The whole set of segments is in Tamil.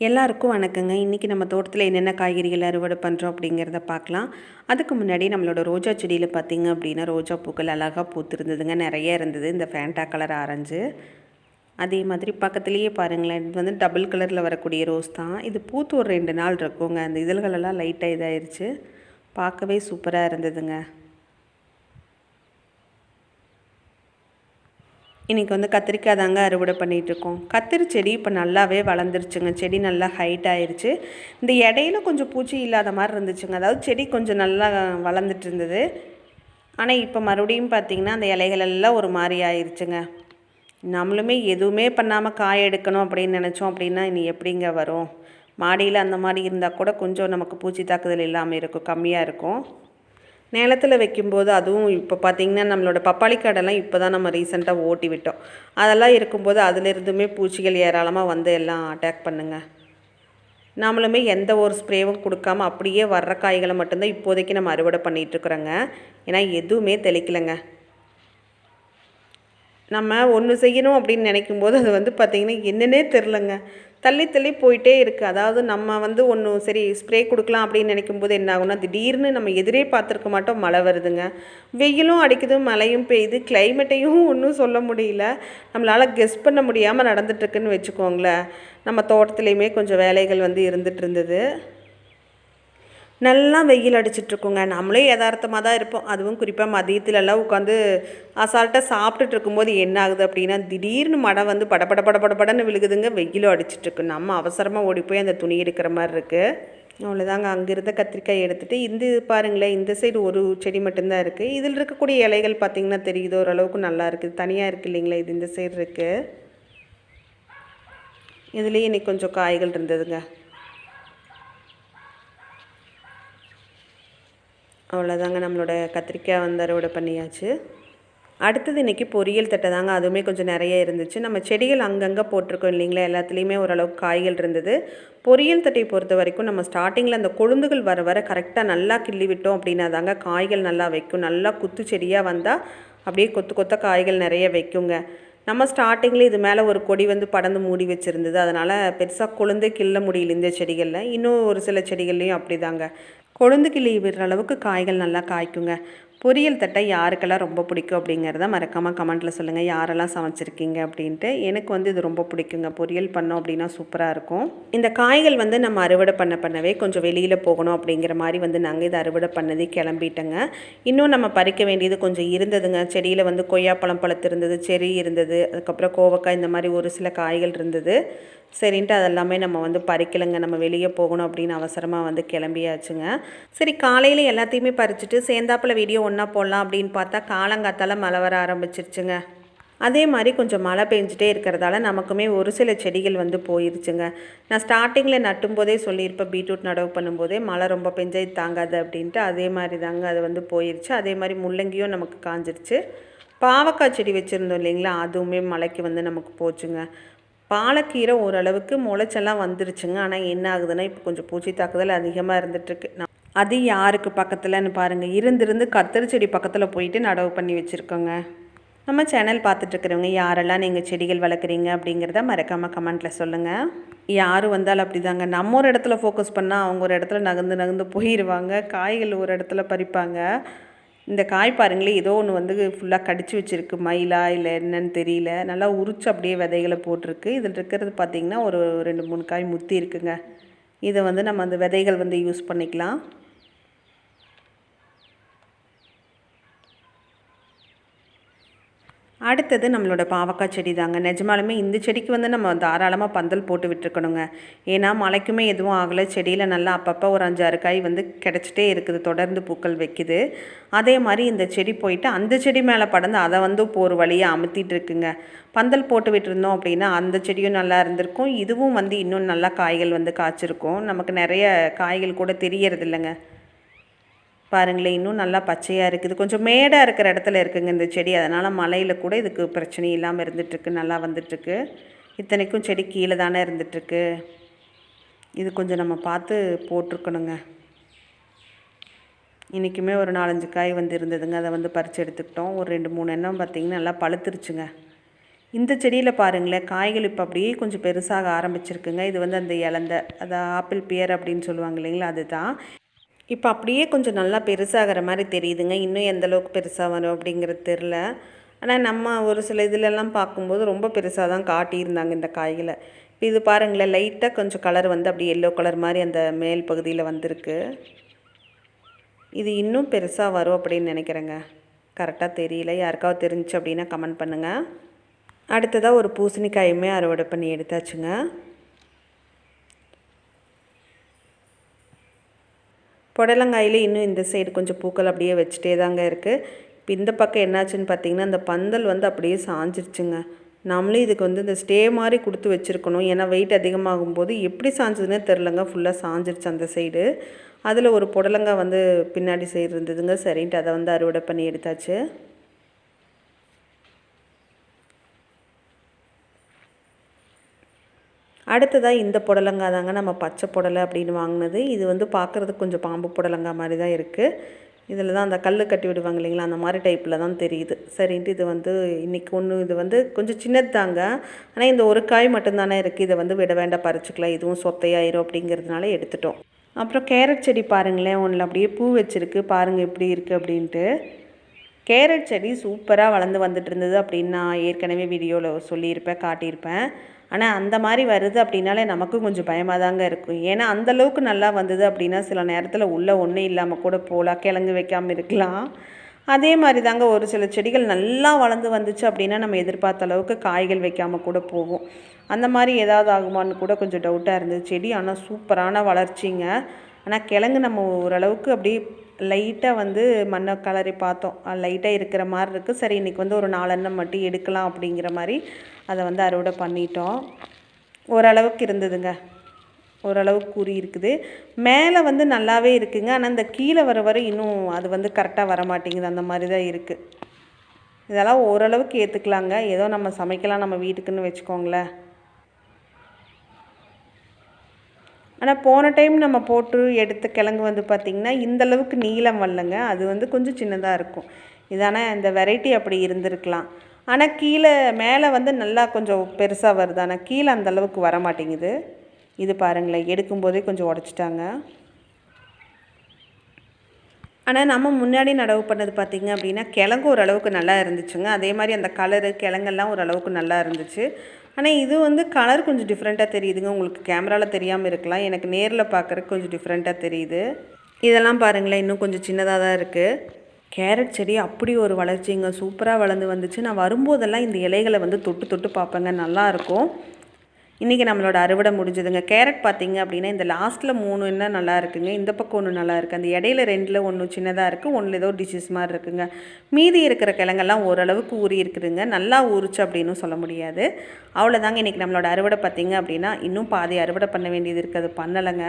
எல்லாருக்கும் வணக்கங்க. இன்றைக்கி நம்ம தோட்டத்தில் என்னென்ன காய்கறிகள் அறுவடை பண்ணுறோம் அப்படிங்கிறத பார்க்கலாம். அதுக்கு முன்னாடி நம்மளோட ரோஜா செடியில் பார்த்திங்க அப்படின்னா ரோஜா பூக்கள் அழகாக பூத்துருந்ததுங்க. நிறைய இருந்தது இந்த ஃபேண்டா கலர் ஆரஞ்சு. அதே மாதிரி பக்கத்துலேயே பாருங்களேன், இது வந்து டபுள் கலரில் வரக்கூடிய ரோஸ் தான். இது பூத்து ஒரு 2 நாள் இருக்குங்க. அந்த இதழ்களெல்லாம் லைட்டாக இதாகிடுச்சு. பார்க்கவே சூப்பராக இருந்ததுங்க. இன்றைக்கி வந்து கத்திரிக்காய் தாங்க அறுவடை பண்ணிகிட்ருக்கோம். கத்திரி செடி இப்போ நல்லாவே வளர்ந்துருச்சுங்க. செடி நல்லா ஹைட் ஆயிடுச்சு. இந்த இடையில கொஞ்சம் பூச்சி இல்லாத மாதிரி இருந்துச்சுங்க. அதாவது செடி கொஞ்சம் நல்லா வளர்ந்துட்டு இருந்தது. ஆனால் இப்போ மறுபடியும் பார்த்திங்கன்னா அந்த இலைகள் எல்லாம் ஒரு மாதிரி ஆயிடுச்சுங்க. நம்மளுமே எதுவுமே பண்ணாமல் காய எடுக்கணும் அப்படின்னு நினச்சோம் அப்படின்னா இனி எப்படிங்க வரும்? மாடியில் அந்த மாதிரி இருந்தால் கூட கொஞ்சம் நமக்கு பூச்சி தாக்குதல் இல்லாமல் இருக்கும், கம்மியாக இருக்கும். நிலத்தில் வைக்கும்போது அதுவும் இப்போ பார்த்திங்கன்னா நம்மளோட பப்பாளி காடெல்லாம் இப்போ தான் நம்ம ரீசெண்டாக ஓட்டி விட்டோம். அதெல்லாம் இருக்கும்போது அதிலிருந்துமே பூச்சிகள் ஏராளமாக வந்து எல்லாம் அட்டாக் பண்ணுங்க. நம்மளுமே எந்த ஒரு ஸ்ப்ரேவும் கொடுக்காம அப்படியே வர்ற காய்களை மட்டும்தான் இப்போதைக்கு நம்ம அறுவடை பண்ணிகிட்ருக்குறோங்க. ஏன்னா எதுவுமே தெளிக்கலைங்க. நம்ம ஒன்று செய்யணும் அப்படின்னு நினைக்கும்போது அது வந்து பார்த்திங்கன்னா என்னன்னே தெரிலங்க, தள்ளி தள்ளி போயிட்டே இருக்குது. அதாவது நம்ம வந்து ஒன்று சரி ஸ்ப்ரே கொடுக்கலாம் அப்படின்னு நினைக்கும்போது என்ன ஆகும்னா, திடீர்னு நம்ம எதிரே பார்த்துருக்க மாட்டோம், மழை வருதுங்க, வெயிலும் அடிக்குது, மழையும் பெய்யுது, கிளைமேட்டையும் ஒன்றும் சொல்ல முடியல. நம்மளால் கெஸ் பண்ண முடியாமல் நடந்துட்டுருக்குன்னு வச்சுக்கோங்களேன். நம்ம தோட்டத்துலேயுமே கொஞ்சம் வேலைகள் வந்து இருந்துகிட்டு இருந்தது. நல்லா வெயில் அடிச்சிட்ருக்குங்க. நம்மளே யதார்த்தமாக தான் இருப்போம். அதுவும் குறிப்பாக மதியத்துலலாம் உட்காந்து அசால்ட்டாக சாப்பிட்டுட்டு இருக்கும்போது என்ன ஆகுது அப்படின்னா, திடீர்னு மழை வந்து படபட படபடன்னு விழுகுதுங்க. வெயிலும் அடிச்சிட்ருக்கு. நம்ம அவசரமாக ஓடி போய் அந்த துணி எடுக்கிற மாதிரி இருக்குது. அவ்வளோதாங்க. அங்கே இருந்த கத்திரிக்காய் எடுத்துகிட்டு இந்த பாருங்களேன், இந்த சைடு ஒரு செடி மட்டும்தான் இருக்குது. இதில் இருக்கக்கூடிய இலைகள் பார்த்திங்கன்னா தெரியுது, ஓரளவுக்கு நல்லா இருக்குது. தனியாக இருக்குது இல்லைங்களா, இது இந்த சைடு இருக்குது. இதுலேயே இன்றைக்கி கொஞ்சம் காய்கள் இருந்ததுங்க. அவ்வளோதாங்க, நம்மளோட கத்திரிக்காய் வந்து அறுவடை பண்ணியாச்சு. அடுத்தது இன்றைக்கி பொரியல் தட்டை தாங்க. அதுவுமே கொஞ்சம் நிறைய இருந்துச்சு. நம்ம செடிகள் அங்கங்கே போட்டிருக்கோம் இல்லைங்களா, எல்லாத்துலேயுமே ஓரளவுக்கு காய்கள் இருந்தது. பொரியல் தட்டை பொறுத்த வரைக்கும் நம்ம ஸ்டார்டிங்கில் அந்த கொழுந்துகள் வர வர கரெக்டாக நல்லா கிள்ளி விட்டோம் அப்படின்னா தாங்க காய்கள் நல்லா வைக்கும். நல்லா குத்து செடியாக வந்தால் அப்படியே கொத்து கொத்த காய்கள் நிறைய வைக்குங்க. நம்ம ஸ்டார்டிங்கில் இது மேலே ஒரு கொடி வந்து படர்ந்து மூடி வச்சுருந்தது. அதனால் பெருசாக கொழுந்து கிள்ள முடியல இந்த செடிகளில். இன்னும் ஒரு சில செடிகள்லேயும் அப்படி தாங்க கொழுந்து கிள்ளி விடுற அளவுக்கு காய்கள் நல்லா காய்க்குங்க. பொரியல் தட்டை யாருக்கெல்லாம் ரொம்ப பிடிக்கும் அப்படிங்கிறத மறக்காமல் கமெண்ட்டில் சொல்லுங்கள். யாரெல்லாம் சமைச்சிருக்கீங்க அப்படின்ட்டு. எனக்கு வந்து இது ரொம்ப பிடிக்குங்க. பொரியல் பண்ணோம் அப்படின்னா சூப்பராக இருக்கும். இந்த காய்கள் வந்து நம்ம அறுவடை பண்ணவே கொஞ்சம் வெளியில் போகணும் அப்படிங்கிற மாதிரி வந்து நாங்கள் இதை அறுவடை பண்ணதே கிளம்பிட்டேங்க. இன்னும் நம்ம பறிக்க வேண்டியது கொஞ்சம் இருந்ததுங்க. செடியில் வந்து கொய்யாப்பழம் பழத்து இருந்தது, செரி இருந்தது, அதுக்கப்புறம் கோவக்காய், இந்த மாதிரி ஒரு சில காய்கள் இருந்தது. சரின்ட்டு அதெல்லாமே நம்ம வந்து பறிக்கலைங்க. நம்ம வெளியே போகணும் அப்படின்னு அவசரமாக வந்து கிளம்பியாச்சுங்க. சரி, காலையில் எல்லாத்தையுமே பறிச்சுட்டு சேர்ந்தாப்பில் வீடியோ ஒன்றா போடலாம் அப்படின்னு பார்த்தா காலங்காத்தால் மழை வர ஆரம்பிச்சிருச்சுங்க. அதே மாதிரி கொஞ்சம் மழை பெஞ்சிட்டே இருக்கிறதால நமக்குமே ஒரு சில செடிகள் வந்து போயிருச்சுங்க. நான் ஸ்டார்டிங்கில் நட்டும்போதே சொல்லியிருப்பேன், பீட்ரூட் நடவு பண்ணும்போதே மழை ரொம்ப பெஞ்சா தாங்காது அப்படின்ட்டு. அதே மாதிரி தாங்க அது வந்து போயிடுச்சு. அதே மாதிரி முள்ளங்கியும் நமக்கு காஞ்சிருச்சு. பாவக்காய் செடி வச்சுருந்தோம் இல்லைங்களா, அதுவுமே மழைக்கு வந்து நமக்கு போச்சுங்க. பாலக்கீரை ஓரளவுக்கு முளைச்செல்லாம் வந்துருச்சுங்க. ஆனால் என்ன ஆகுதுன்னா இப்போ கொஞ்சம் பூச்சி தாக்குதல் அதிகமாக இருந்துகிட்ருக்கு. அது யாருக்கு பக்கத்தில்னு பாருங்கள், இருந்து கத்தரி செடி பக்கத்தில் போயிட்டு நடவு பண்ணி வச்சுருக்கோங்க. நம்ம சேனல் பார்த்துட்ருக்குறவங்க யாரெல்லாம் நீங்கள் செடிகள் வளர்க்குறீங்க அப்படிங்கிறத மறக்காமல் கமெண்ட்டில் சொல்லுங்கள். யார் வந்தாலும் அப்படி தாங்க, நம்ம ஒரு இடத்துல ஃபோக்கஸ் பண்ணால் அவங்க ஒரு இடத்துல நகர்ந்து போயிடுவாங்க. காய்கள் ஒரு இடத்துல பறிப்பாங்க. இந்த காய் பாருங்களேன், ஏதோ ஒன்று வந்து ஃபுல்லாக கடிச்சு வச்சுருக்கு. மயிலா இல்லை என்னன்னு தெரியல. நல்லா உரிச்சு அப்படியே விதைகளை போட்டிருக்கு. இதில் இருக்கிறது பார்த்திங்கன்னா ஒரு 2-3 காய் முத்தி இருக்குங்க. இதை வந்து நம்ம அந்த விதைகள் வந்து யூஸ் பண்ணிக்கலாம். அடுத்தது நம்மளோட பாவக்காய் செடி தாங்க. நிஜமாலுமே இந்த செடிக்கு வந்து நம்ம தாராளமாக பந்தல் போட்டு விட்டுருக்கணுங்க. ஏன்னா மழைக்குமே எதுவும் ஆகலை. செடியில் நல்லா அப்பப்போ ஒரு 5-6 காய் வந்து கிடச்சிட்டே இருக்குது, தொடர்ந்து பூக்கள் வைக்குது. அதே மாதிரி இந்த செடி போயிட்டு அந்த செடி மேலே படர்ந்து அதை வந்து இப்போ ஒரு வழியாக அமுத்திட்டு இருக்குங்க. பந்தல் போட்டு விட்டுருந்தோம் அப்படின்னா அந்த செடியும் நல்லா இருந்திருக்கும். இதுவும் வந்து இன்னும் நல்லா காய்கள் வந்து காய்ச்சிருக்கும். நமக்கு நிறைய காய்கள் கூட தெரியறது இல்லைங்க. பாருங்களேன், இன்னும் நல்லா பச்சையாக இருக்குது. கொஞ்சம் மேடாக இருக்கிற இடத்துல இருக்குங்க இந்த செடி. அதனால் மழையில் கூட இதுக்கு பிரச்சனை இல்லாமல் இருந்துகிட்ருக்கு, நல்லா வந்துட்டுருக்கு. இத்தனைக்கும் செடி கீழே தானே இருந்துகிட்ருக்கு. இது கொஞ்சம் நம்ம பார்த்து போட்டிருக்கணுங்க. இன்றைக்குமே ஒரு 4-5 காய் வந்து இருந்ததுங்க. அதை வந்து பறித்து எடுத்துக்கிட்டோம். ஒரு 2-3 எண்ணம் பார்த்திங்கன்னா நல்லா பழுத்துருச்சுங்க. இந்த செடியில் பாருங்களேன், காய்கள் இப்போ அப்படியே கொஞ்சம் பெருசாக ஆரம்பிச்சிருக்குங்க. இது வந்து அந்த இலந்த, அது ஆப்பிள் பியர் அப்படின்னு சொல்லுவாங்க இல்லைங்களா, அதுதான். இப்போ அப்படியே கொஞ்சம் நல்லா பெருசாகிற மாதிரி தெரியுதுங்க. இன்னும் எந்த அளவுக்கு பெருசாக வரும் அப்படிங்கிறது தெரில. ஆனால் நம்ம ஒரு சில இதிலெல்லாம் பார்க்கும்போது ரொம்ப பெருசாக தான் காட்டியிருந்தாங்க இந்த காய்களை. இப்போ இது பாருங்களேன், லைட்டாக கொஞ்சம் கலர் வந்து அப்படியே எல்லோ கலர் மாதிரி அந்த மேல் பகுதியில் வந்திருக்கு. இது இன்னும் பெருசாக வரும் அப்படின்னு நினைக்கிறேங்க. கரெக்டாக தெரியல. யாருக்காவது தெரிஞ்சிச்சு அப்படின்னா கமெண்ட் பண்ணுங்கள். அடுத்ததாக ஒரு பூசணிக்காயுமே அறுவடை பண்ணி எடுத்தாச்சுங்க. புடலங்காயில் இன்னும் இந்த சைடு கொஞ்சம் பூக்கள் அப்படியே வச்சுட்டே தாங்க இருக்குது. இப்போ இந்த பக்கம் என்னாச்சுன்னு பார்த்தீங்கன்னா, அந்த பந்தல் வந்து அப்படியே சாஞ்சிருச்சுங்க. நம்மளும் இதுக்கு வந்து இந்த ஸ்டே மாதிரி கொடுத்து வச்சுருக்கணும். ஏன்னா வெயிட் அதிகமாகும் போது எப்படி சாஞ்சதுன்னே தெரிலங்க, ஃபுல்லாக சாஞ்சிருச்சு அந்த சைடு. அதில் ஒரு புடலங்காய் வந்து பின்னாடி சைடு இருந்ததுங்க. சரின்ட்டு அதை வந்து அறுவடை பண்ணி எடுத்தாச்சு. அடுத்ததாக இந்த புடலங்காய் தாங்க நம்ம பச்சை புடலை அப்படின்னு வாங்கினது. இது வந்து பார்க்குறதுக்கு கொஞ்சம் பாம்பு புடலங்காய் மாதிரி தான் இருக்குது. இதில் தான் அந்த கல் கட்டி விடுவாங்க இல்லைங்களா, அந்த மாதிரி டைப்பில் தான் தெரியுது. சரின்ட்டு இது வந்து இன்றைக்கி இது வந்து கொஞ்சம் சின்னது தாங்க. ஆனால் இந்த ஒரு காய் மட்டும்தானே இருக்குது, இதை வந்து விட வேண்டாம், பறிச்சுக்கலாம், இதுவும் சொத்தையாயிரும் அப்படிங்கிறதுனால எடுத்துட்டோம். அப்புறம் கேரட் செடி பாருங்களேன், ஒன்றில் அப்படியே பூ வச்சுருக்கு, பாருங்கள் எப்படி இருக்குது அப்படின்ட்டு. கேரட் செடி சூப்பராக வளர்ந்து வந்துட்டு இருந்தது அப்படின்னு நான் ஏற்கனவே வீடியோவில் சொல்லியிருப்பேன், காட்டியிருப்பேன். ஆனால் அந்த மாதிரி வருது அப்படின்னாலே நமக்கும் கொஞ்சம் பயமாக தாங்க இருக்கும். ஏன்னா அந்தளவுக்கு நல்லா வந்தது அப்படின்னா சில நேரத்தில் உள்ளே ஒன்றும் இல்லாமல் கூட போகலாம், கிழங்கு வைக்காமல் இருக்கலாம். அதே மாதிரி தாங்க ஒரு சில செடிகள் நல்லா வளர்ந்து வந்துச்சு அப்படின்னா நம்ம எதிர்பார்த்த அளவுக்கு காய்கள் வைக்காமல் கூட போகும். அந்த மாதிரி ஏதாவது ஆகுமான்னு கூட கொஞ்சம் டவுட்டாக இருந்தது. செடி ஆனால் சூப்பரான வளர்ச்சிங்க. ஆனால் கிழங்கு நம்ம ஓரளவுக்கு அப்படியே லைட்டாக வந்து மண்ணை கலரி பார்த்தோம், லைட்டாக இருக்கிற மாதிரி இருக்குது. சரி இன்றைக்கி வந்து ஒரு 4 எண்ணம் மட்டும் எடுக்கலாம் அப்படிங்கிற மாதிரி அதை வந்து அறுவடை பண்ணிட்டோம். ஓரளவுக்கு இருந்ததுங்க, ஓரளவுக்கு கூறி இருக்குது. மேலே வந்து நல்லாவே இருக்குங்க. ஆனால் இந்த கீழே வர இன்னும் அது வந்து கரெக்டாக வர மாட்டேங்குது, அந்த மாதிரி தான் இருக்குது. இதெல்லாம் ஓரளவுக்கு ஏற்றுக்கலாங்க. ஏதோ நம்ம சமைக்கலாம் நம்ம வீட்டுக்குன்னு வச்சுக்கோங்களேன். ஆனால் போன டைம் நம்ம போட்டு எடுத்த கிழங்கு வந்து பார்த்திங்கன்னா இந்தளவுக்கு நீளம் வரலங்க, அது வந்து கொஞ்சம் சின்னதாக இருக்கும். இதான இந்த வெரைட்டி அப்படி இருந்திருக்கலாம். ஆனால் கீழே மேலே வந்து நல்லா கொஞ்சம் பெருசாக வருது, ஆனால் கீழே அந்தளவுக்கு வர மாட்டேங்குது. இது பாருங்களேன், எடுக்கும்போதே கொஞ்சம் உடச்சிட்டாங்க. ஆனால் நம்ம முன்னாடி நடவு பண்ணது பார்த்திங்க அப்படின்னா கிழங்கு ஓரளவுக்கு நல்லா இருந்துச்சுங்க. அதே மாதிரி அந்த கலரு கிழங்கெல்லாம் ஓரளவுக்கு நல்லா இருந்துச்சு. ஆனால் இது வந்து கலர் கொஞ்சம் டிஃப்ரெண்ட்டாக தெரியுதுங்க. உங்களுக்கு கேமராவில் தெரியாமல் இருக்கலாம், எனக்கு நேரில் பார்க்குறதுக்கு கொஞ்சம் டிஃப்ரெண்ட்டாக தெரியுது. இதெல்லாம் பாருங்களேன், இன்னும் கொஞ்சம் சின்னதாக தான் இருக்குது. கேரட் செடி அப்படி ஒரு வளர்ச்சிங்க, சூப்பராக வளர்ந்து வந்துச்சு. நான் வரும்போதெல்லாம் இந்த இலைகளை வந்து தொட்டு தொட்டு பார்ப்பேங்க, நல்லாயிருக்கும். இன்றைக்கி நம்மளோட அறுவடை முடிஞ்சதுங்க. கேரட் பார்த்திங்க அப்படின்னா இந்த லாஸ்ட்டில் 3 என்ன நல்லா இருக்குங்க, இந்த பக்கம் ஒன்று நல்லா இருக்குது, அந்த இடையில 2ல் ஒன்று சின்னதாக இருக்குது, ஒன்றில் ஏதோ டிசீஸ் மாதிரி இருக்குங்க. மீதி இருக்கிற கிழங்கெல்லாம் ஓரளவுக்கு ஊறி இருக்குதுங்க. நல்லா ஊறிச்சு அப்படின்னு சொல்ல முடியாது. அவ்வளோதாங்க இன்றைக்கி நம்மளோட அறுவடை பார்த்திங்க அப்படின்னா இன்னும் பாதி அறுவடை பண்ண வேண்டியது இருக்குது, அது பண்ணலைங்க,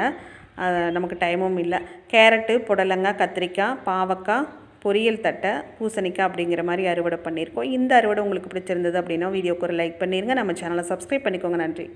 நமக்கு டைமும் இல்லை. கேரட்டு, புடலங்காய், கத்திரிக்காய், பாவக்காய், பொரியல் தட்டை, பூசணிக்காய் அப்படிங்கிற மாதிரி அறுவடை பண்ணியிருக்கோம். இந்த அறுவடை உங்களுக்கு பிடிச்சிருந்தது அப்படின்னா வீடியோக்கு ஒரு லைக் பண்ணிடுங்க, நம்ம சேனலை சப்ஸ்கிரைப் பண்ணிக்கோங்க. நன்றி.